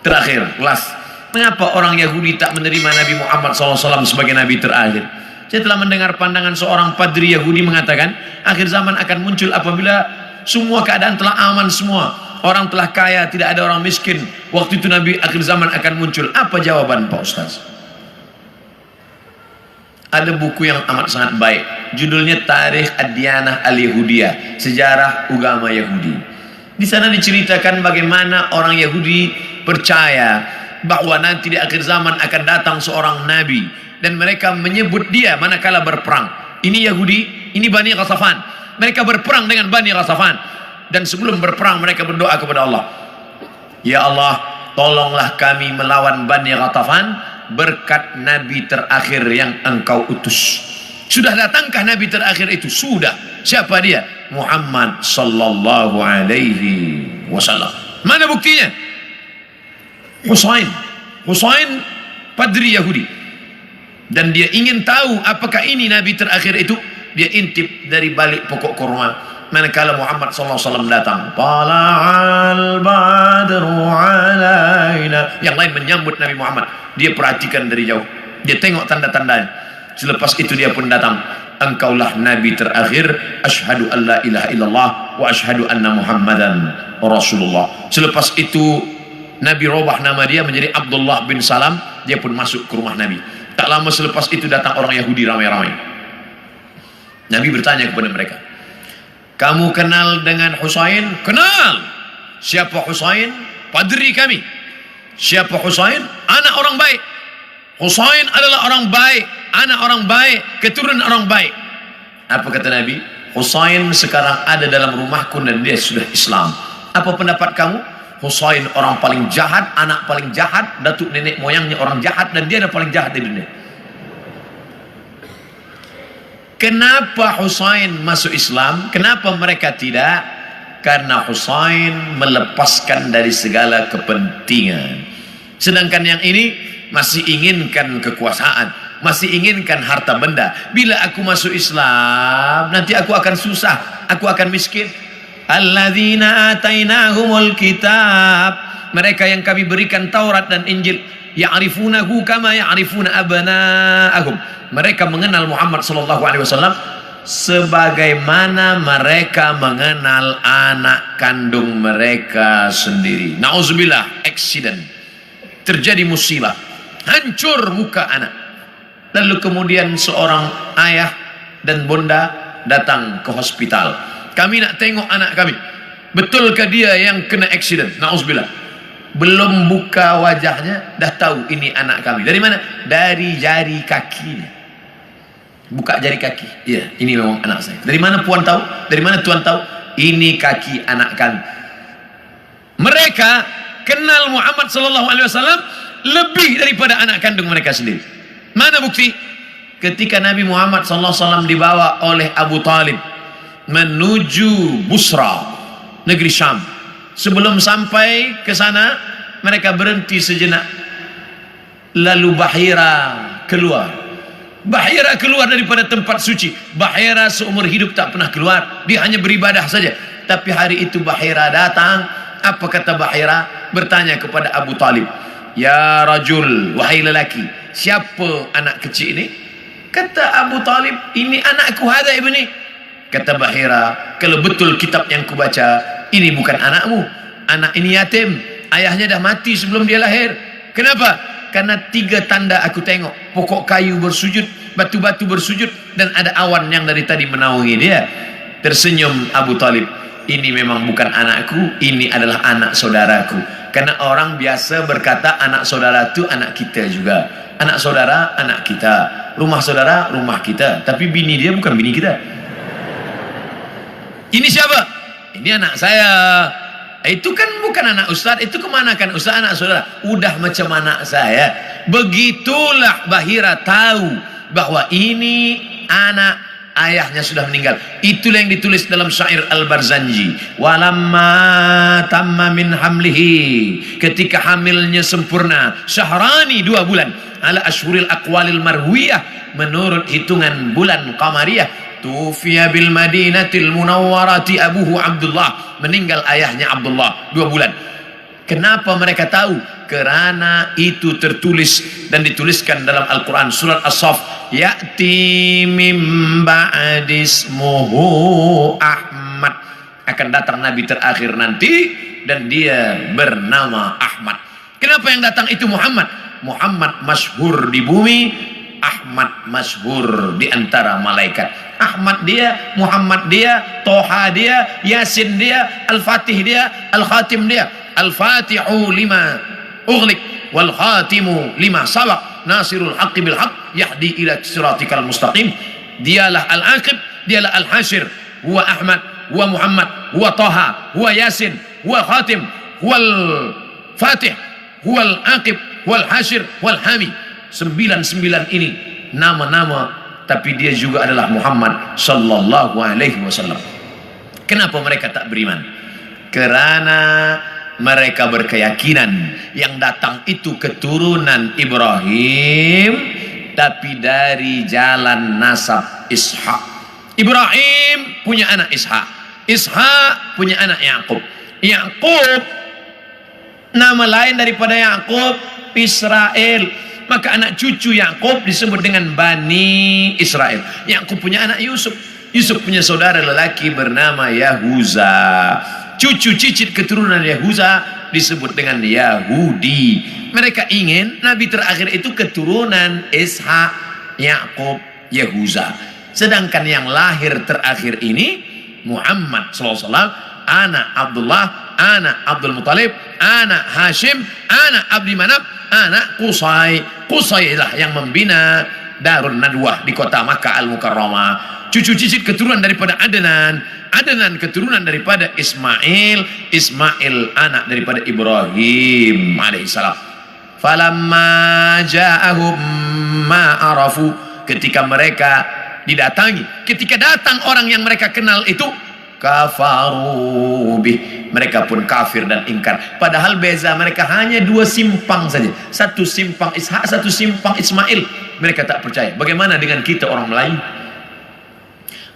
terakhir, last. Mengapa orang Yahudi tak menerima Nabi Muhammad SAW sebagai Nabi terakhir? Saya telah mendengar pandangan seorang padri Yahudi mengatakan, akhir zaman akan muncul apabila semua keadaan telah aman semua. Orang telah kaya, tidak ada orang miskin. Waktu itu Nabi akhir zaman akan muncul. Apa jawaban Pak Ustaz? Ada buku yang amat sangat baik. Judulnya Tarikh Ad-Diyanah Al-Yahudiyah, Sejarah Agama Yahudi. Di sana diceritakan bagaimana orang Yahudi percaya bahwa nanti di akhir zaman akan datang seorang nabi dan mereka menyebut dia manakala berperang. Ini Yahudi, ini Bani Ghatafan. Mereka berperang dengan Bani Ghatafan dan sebelum berperang mereka berdoa kepada Allah, ya Allah, tolonglah kami melawan Bani Ghatafan berkat nabi terakhir yang engkau utus. Sudah datangkah nabi terakhir itu? Sudah. Siapa dia? Muhammad sallallahu alaihi wasallam. Mana buktinya? Husain padri Yahudi, dan dia ingin tahu apakah ini nabi terakhir itu. Dia intip dari balik pokok kurma manakala Muhammad SAW datang. Tala'al badru alaina. Yang lain menyambut Nabi Muhammad, dia perhatikan dari jauh, dia tengok tanda-tandanya. Selepas itu dia pun datang. Engkaulah nabi terakhir. Asyhadu an la ilaha illallah wa asyhadu anna Muhammadan Rasulullah. Selepas itu Nabi robah nama dia menjadi Abdullah bin Salam. Dia pun masuk ke rumah Nabi. Tak lama selepas itu datang orang Yahudi ramai-ramai. Nabi bertanya kepada mereka, kamu kenal dengan Husain? Kenal. Siapa Husain? Padri kami. Siapa Husain? Anak orang baik. Husain adalah orang baik, anak orang baik, keturunan orang baik. Apa kata Nabi? Husain sekarang ada dalam rumahku dan dia sudah Islam. Apa pendapat kamu? Husain orang paling jahat, anak paling jahat, datuk nenek moyangnya orang jahat, dan dia ada paling jahat di dunia. Kenapa Husain masuk Islam? Kenapa mereka tidak? Karena Husain melepaskan dari segala kepentingan. Sedangkan yang ini masih inginkan kekuasaan, masih inginkan harta benda. Bila aku masuk Islam, nanti aku akan susah, aku akan miskin. Alladzina atainahumul kitab, mereka yang kami berikan Taurat dan Injil, ya'rifunahu kama ya'rifuna abna'ahum. Mereka mengenal Muhammad sallallahu alaihi wasallam sebagaimana mereka mengenal anak kandung mereka sendiri. Nauzubillah, accident. Terjadi musibah, hancur muka anak. Lalu kemudian seorang ayah dan bunda datang ke hospital. Kami nak tengok anak kami. Betulkah dia yang kena accident? Nauzubillah. Belum buka wajahnya dah tahu ini anak kami. Dari mana? Dari jari kakinya. Buka jari kaki. Ya, ini memang anak saya. Dari mana puan tahu? Dari mana tuan tahu? Ini kaki anak kami. Mereka kenal Muhammad sallallahu alaihi wasallam lebih daripada anak kandung mereka sendiri. Mana bukti? Ketika Nabi Muhammad sallallahu alaihi wasallam dibawa oleh Abu Talib menuju Busra, negeri Syam. Sebelum sampai ke sana, mereka berhenti sejenak. Lalu Bahira keluar. Bahira keluar daripada tempat suci. Bahira seumur hidup tak pernah keluar. Dia hanya beribadah saja. Tapi hari itu Bahira datang. Apa kata Bahira? Bertanya kepada Abu Talib, ya rajul, wahai lelaki, siapa anak kecil ini? Kata Abu Talib, ini anakku, hadha ibni. Kata Bahira, kalau betul kitab yang kubaca, ini bukan anakmu. Anak ini yatim, ayahnya dah mati sebelum dia lahir. Kenapa? Karena 3 tanda aku tengok. Pokok kayu bersujud, batu-batu bersujud, dan ada awan yang dari tadi menaungi dia. Tersenyum Abu Talib, ini memang bukan anakku, ini adalah anak saudaraku. Karena orang biasa berkata anak saudara itu anak kita juga. Anak saudara, anak kita. Rumah saudara, rumah kita. Tapi bini dia bukan bini kita. Ini siapa? Ini anak saya. Itu kan bukan anak ustaz. Itu kemana kan ustaz, anak saudara? Udah macam anak saya. Begitulah Bahira tahu bahwa ini anak ayahnya sudah meninggal. Itulah yang ditulis dalam syair Al-Barzanji. Walamma tamma min hamlihi, ketika hamilnya sempurna, syahrani 2 bulan, ala ashhuril aqwalil marwiyah, menurut hitungan bulan qamariyah. Tufiya bil Madinatil Munawwarati abuhu Abdullah, meninggal ayahnya Abdullah 2 bulan. Kenapa mereka tahu? Karena itu tertulis dan dituliskan dalam Al-Quran surat As-Saff, ya'ti mim ba'dismuhu Ahmad, akan datang nabi terakhir nanti dan dia bernama Ahmad. Kenapa yang datang itu Muhammad? Muhammad masyhur di bumi, Ahmad masyhur di antara malaikat. Ahmad dia, Muhammad dia, Toha dia, Yasin dia, Al-Fatih dia, Al-Khatim dia. Al-Fatihu lima ughliq wal khatimu lima sabaq, nasirul haqqi bil haqq, yahdi ila siratikal mustaqim. Dialah Al-Aqib, dialah Al-Hashir, huwa Ahmad, huwa Muhammad, huwa Toha, huwa Yasin, huwa Khatim, huwa Al-Fatih, huwa Al-Aqib, huwa Al-Hashir, huwa Al-Hami. 99 ini nama-nama, tapi dia juga adalah Muhammad sallallahu alaihi wasallam. Kenapa mereka tak beriman? Karena mereka berkeyakinan yang datang itu keturunan Ibrahim, tapi dari jalan nasab Ishak. Ibrahim punya anak Ishak, Ishak punya anak Yakub. Yakub, nama lain daripada Yakub Israel. Maka anak cucu Yakub disebut dengan Bani Israel. Yakub punya anak Yusuf, Yusuf punya saudara lelaki bernama Yahuza. Cucu cicit keturunan Yahuza disebut dengan Yahudi. Mereka ingin nabi terakhir itu keturunan Ishak, Yakub, Yahuza. Sedangkan yang lahir terakhir ini Muhammad SAW, anak Abdullah, anak Abdul Muttalib, anak Hashim, anak Abdi Manaf, anak Qusay. Qusay lah yang membina Darun Nadwah di kota Makkah Al-Mukarramah. Cucu cicit keturunan daripada Adnan, Adnan keturunan daripada Ismail, Ismail anak daripada Ibrahim alaihissalam. Falamma ja'ahum ma arafu, ketika mereka didatangi, ketika datang orang yang mereka kenal itu, kafaru bih, mereka pun kafir dan ingkar. Padahal beza mereka hanya 2 simpang saja, satu simpang Ishak, satu simpang Ismail. Mereka tak percaya. Bagaimana dengan kita orang Melayu?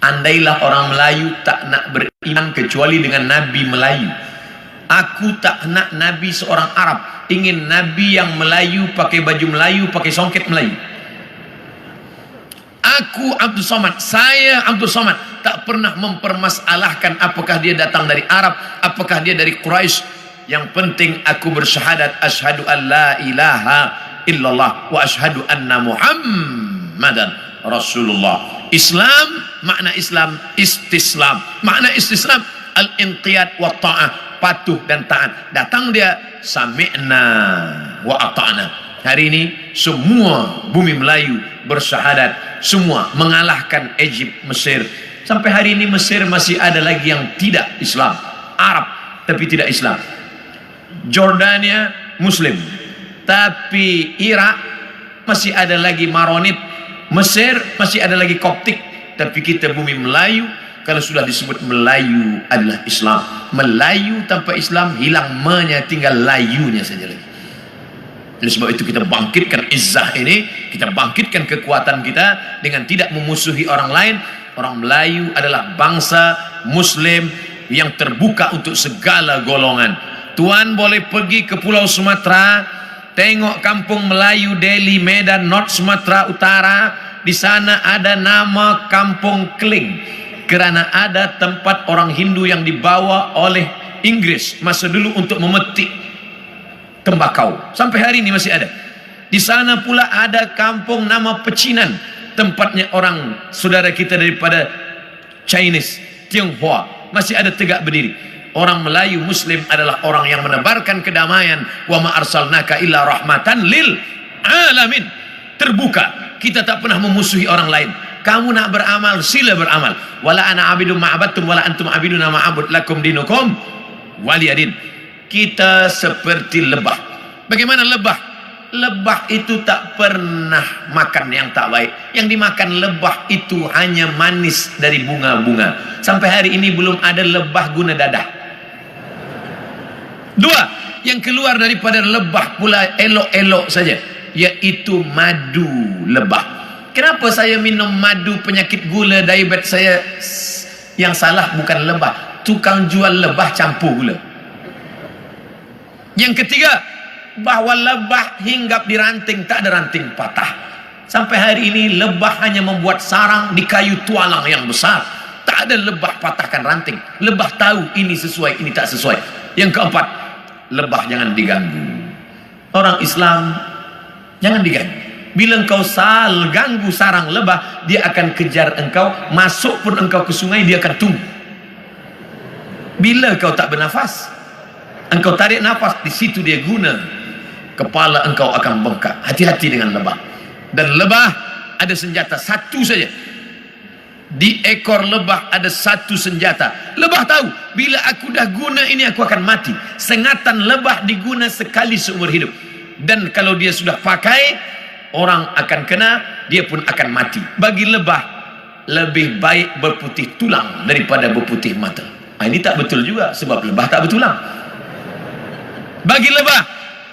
Andailah orang Melayu tak nak beriman kecuali dengan Nabi Melayu. Aku tak nak Nabi seorang Arab, ingin Nabi yang Melayu, pakai baju Melayu, pakai songket Melayu. Aku Abdul Somad, saya Abdul Somad, tak pernah mempermasalahkan apakah dia datang dari Arab, apakah dia dari Quraisy. Yang penting aku bersyahadat asyhadu an la ilaha illallah wa asyhadu anna Muhammadan Rasulullah. Islam, makna Islam istislam. Makna istislam al-inqiyad wa ta'ah, patuh dan taat. Datang dia sami'na wa ata'na. Hari ini semua bumi Melayu bersyahadat, semua mengalahkan Egypt, Mesir. Sampai hari ini Mesir masih ada lagi yang tidak Islam, Arab tapi tidak Islam. Jordania Muslim, tapi Irak masih ada lagi Maronit. Mesir masih ada lagi Koptik, tapi kita bumi Melayu, kalau sudah disebut Melayu adalah Islam. Melayu tanpa Islam hilang me-nya, tinggal layunya saja lagi. Oleh sebab itu kita bangkitkan izzah ini, kita bangkitkan kekuatan kita dengan tidak memusuhi orang lain. Orang Melayu adalah bangsa Muslim yang terbuka untuk segala golongan. Tuan boleh pergi ke Pulau Sumatera, tengok kampung Melayu Delhi, Medan, North Sumatera Utara. Di sana ada nama Kampung Kling, kerana ada tempat orang Hindu yang dibawa oleh Inggris masa dulu untuk memetik tembakau. Sampai hari ini masih ada. Di sana pula ada kampung nama Pecinan, tempatnya orang saudara kita daripada Chinese, Tionghoa, masih ada tegak berdiri. Orang Melayu Muslim adalah orang yang menebarkan kedamaian. Wa ma arsalnaka illa rahmatan lil alamin. Terbuka, kita tak pernah memusuhi orang lain. Kamu nak beramal, sila beramal. Wala ana abidum ma'abattum wala antum abiduna ma'abud lakum dinukum waliyadin. Kita seperti lebah. Bagaimana lebah? Lebah itu tak pernah makan yang tak baik. Yang dimakan lebah itu hanya manis dari bunga-bunga. Sampai hari ini belum ada lebah guna dadah. 2, yang keluar daripada lebah pula elok-elok saja, yaitu madu lebah. Kenapa saya minum madu penyakit gula, diabetes saya? Yang salah bukan lebah, tukang jual lebah campur gula. Yang ketiga, bahwa lebah hinggap di ranting, tak ada ranting patah. Sampai hari ini lebah hanya membuat sarang di kayu tualang yang besar. Tak ada lebah patahkan ranting. Lebah tahu ini sesuai, ini tak sesuai. Yang keempat, lebah jangan diganggu. Orang Islam jangan diganggu. Bila engkau ganggu sarang lebah, dia akan kejar engkau. Masuk pun engkau ke sungai, dia akan tunggu. Bila kau tak bernafas, engkau tarik nafas, di situ dia guna. Kepala engkau akan bengkak. Hati-hati dengan lebah. Dan lebah ada senjata satu saja. Di ekor lebah ada satu senjata. Lebah tahu, bila aku dah guna ini aku akan mati. Sengatan lebah diguna sekali seumur hidup. Dan kalau dia sudah pakai, orang akan kena, dia pun akan mati. Bagi lebah, lebih baik berputih tulang daripada berputih mata. Ini tak betul juga, sebab lebah tak bertulang. Bagi lebah,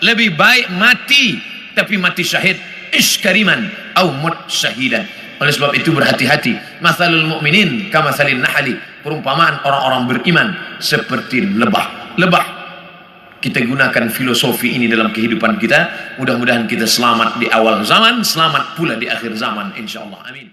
lebih baik mati, tapi mati syahid, iskariman au mut syahidan. Oleh sebab itu berhati-hati. Mathalul mu'minin kamathalin nahli. Perumpamaan orang-orang beriman seperti lebah. Lebah. Kita gunakan filosofi ini dalam kehidupan kita. Mudah-mudahan kita selamat di awal zaman, selamat pula di akhir zaman, insyaallah. Amin.